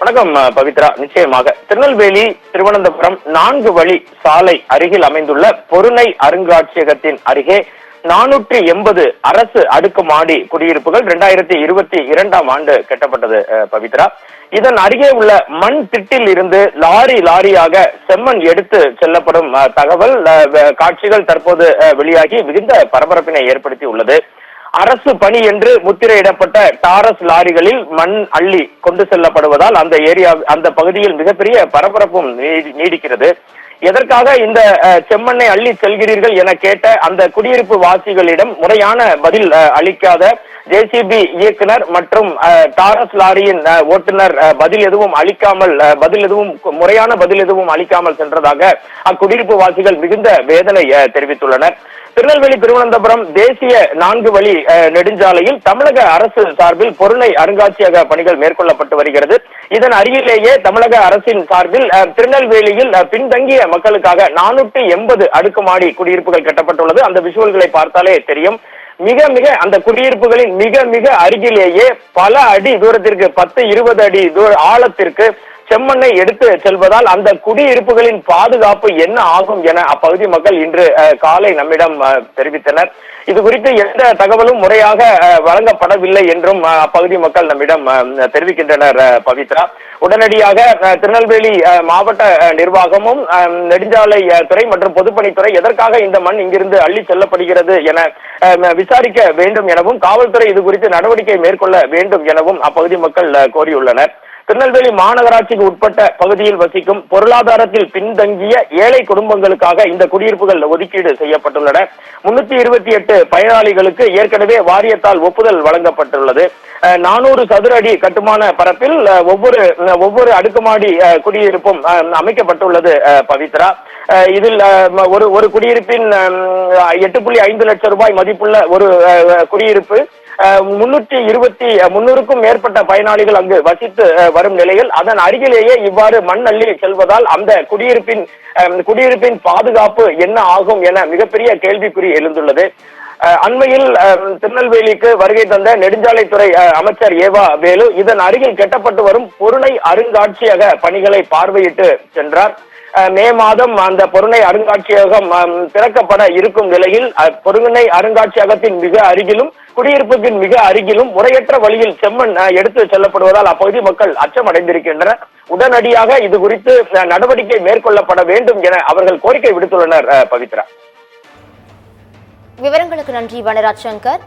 வணக்கம் பவித்ரா. நிச்சயமாக திருநெல்வேலி திருவனந்தபுரம் 4 வழி சாலை அருகில் அமைந்துள்ள பொருணை அருங்காட்சியகத்தின் அருகே 480 அரசு அடுக்குமாடி குடியிருப்புகள் 2022ஆம் ஆண்டு கட்டப்பட்டது பவித்ரா. இதன் அருகே உள்ள மண் திட்டில் இருந்து லாரியாக செம்மண் எடுத்து செல்லப்படும் தகவல் காட்சிகள் தற்போது வெளியாகி மிகுந்த பரபரப்பினை ஏற்படுத்தி உள்ளது. அரசு பணி என்று முத்திரையிடப்பட்ட டாரஸ் லாரிகளில் மண் அள்ளி கொண்டு செல்லப்படுவதால் அந்த பகுதியில் மிகப்பெரிய பரபரப்பும் நீடிக்கிறது. எதற்காக இந்த செம்மண்ணை அள்ளி செல்கிறீர்கள் என கேட்ட அந்த குடியிருப்பு வாசிகளிடம் முறையான பதில் அளிக்காத ஜேசிபி இயக்குனர் மற்றும் டாரஸ் லாரியின் ஓட்டுநர் முறையான பதில் எதுவும் அளிக்காமல் சென்றதாக அக்குடியிருப்பு வாசிகள் மிகுந்த வேதனை தெரிவித்துள்ளனர். திருநெல்வேலி திருவனந்தபுரம் தேசிய 4 வழி நெடுஞ்சாலையில் தமிழக அரசு சார்பில் பொருணை அருங்காட்சியக பணிகள் மேற்கொள்ளப்பட்டு வருகிறது. இதன் அருகிலேயே தமிழக அரசின் சார்பில் திருநெல்வேலியில் பின்தங்கிய மக்களுக்காக 480 அடுக்குமாடி குடியிருப்புகள் கட்டப்பட்டுள்ளது. அந்த விஷுவல்களை பார்த்தாலே தெரியும். அந்த குடியிருப்புகளின் மிக அருகிலேயே பல அடி தூரத்திற்கு 10-20 அடி ஆழத்திற்கு செம்மண்ணை எடுத்து செல்வதால் அந்த குடியிருப்புகளின் பாதுகாப்பு என்ன ஆகும் என அப்பகுதி மக்கள் இன்று காலை நம்மிடம் தெரிவித்தனர். இது குறித்து எந்த தகவலும் முறையாக வழங்கப்படவில்லை என்றும் அப்பகுதி மக்கள் நம்மிடம் தெரிவிக்கின்றனர் பவித்ரா. உடனடியாக திருநெல்வேலி மாவட்ட நிர்வாகமும் நெடுஞ்சாலை துறை மற்றும் பொதுப்பணித்துறை எதற்காக இந்த மண் இங்கிருந்து அள்ளி செல்லப்படுகிறது என விசாரிக்க வேண்டும் எனவும் காவல்துறை இது குறித்து நடவடிக்கை மேற்கொள்ள வேண்டும் எனவும் அப்பகுதி மக்கள் கோரியுள்ளனர். திருநெல்வேலி மாநகராட்சிக்கு உட்பட்ட பகுதியில் வசிக்கும் பொருளாதாரத்தில் பின்தங்கிய ஏழை குடும்பங்களுக்காக இந்த குடியிருப்புகள் ஒதுக்கீடு செய்யப்பட்டுள்ளன. 328 பயனாளிகளுக்கு ஏற்கனவே வாரியத்தால் ஒப்புதல் வழங்கப்பட்டுள்ளது. 400 சதுர அடி கட்டுமான பரப்பில் ஒவ்வொரு அடுக்குமாடி குடியிருப்பும் அமைக்கப்பட்டுள்ளது பவித்ரா. இதில் ஒரு குடியிருப்பின் 8.5 லட்சம் ரூபாய் மதிப்புள்ள ஒரு குடியிருப்பு 300க்கும் மேற்பட்ட பயனாளிகள் அங்கு வசித்து வரும் நிலையில் அதன் அருகிலேயே இவ்வாறு மண் அள்ளி செல்வதால் அந்த குடியிருப்பின் பாதுகாப்பு என்ன ஆகும் என மிகப்பெரிய கேள்விக்குறி எழுந்துள்ளது. அண்மையில் திருநெல்வேலிக்கு வருகை தந்த நெடுஞ்சாலைத்துறை அமைச்சர் ஏவா வேலு இதன் அருகில் கட்டப்பட்டு வரும் பொருணை அருங்காட்சியக பணிகளை பார்வையிட்டு சென்றார். மே மாதம் அந்த பொருணை அருங்காட்சியகம் திறக்கப்பட இருக்கும் நிலையில் பொருணை அருங்காட்சியகத்தின் மிக அருகிலும் குடியிருப்புக்கு மிக அருகிலும் முறையற்ற வழியில் செம்மண் எடுத்து செல்லப்படுவதால் அப்பகுதி மக்கள் அச்சம் அடைந்திருக்கின்றனர். உடனடியாக இது குறித்து நடவடிக்கை மேற்கொள்ளப்பட வேண்டும் என அவர்கள் கோரிக்கை விடுத்துள்ளனர் பவித்ரா. விவரங்களுக்கு நன்றி வனராஜ் சங்கர்.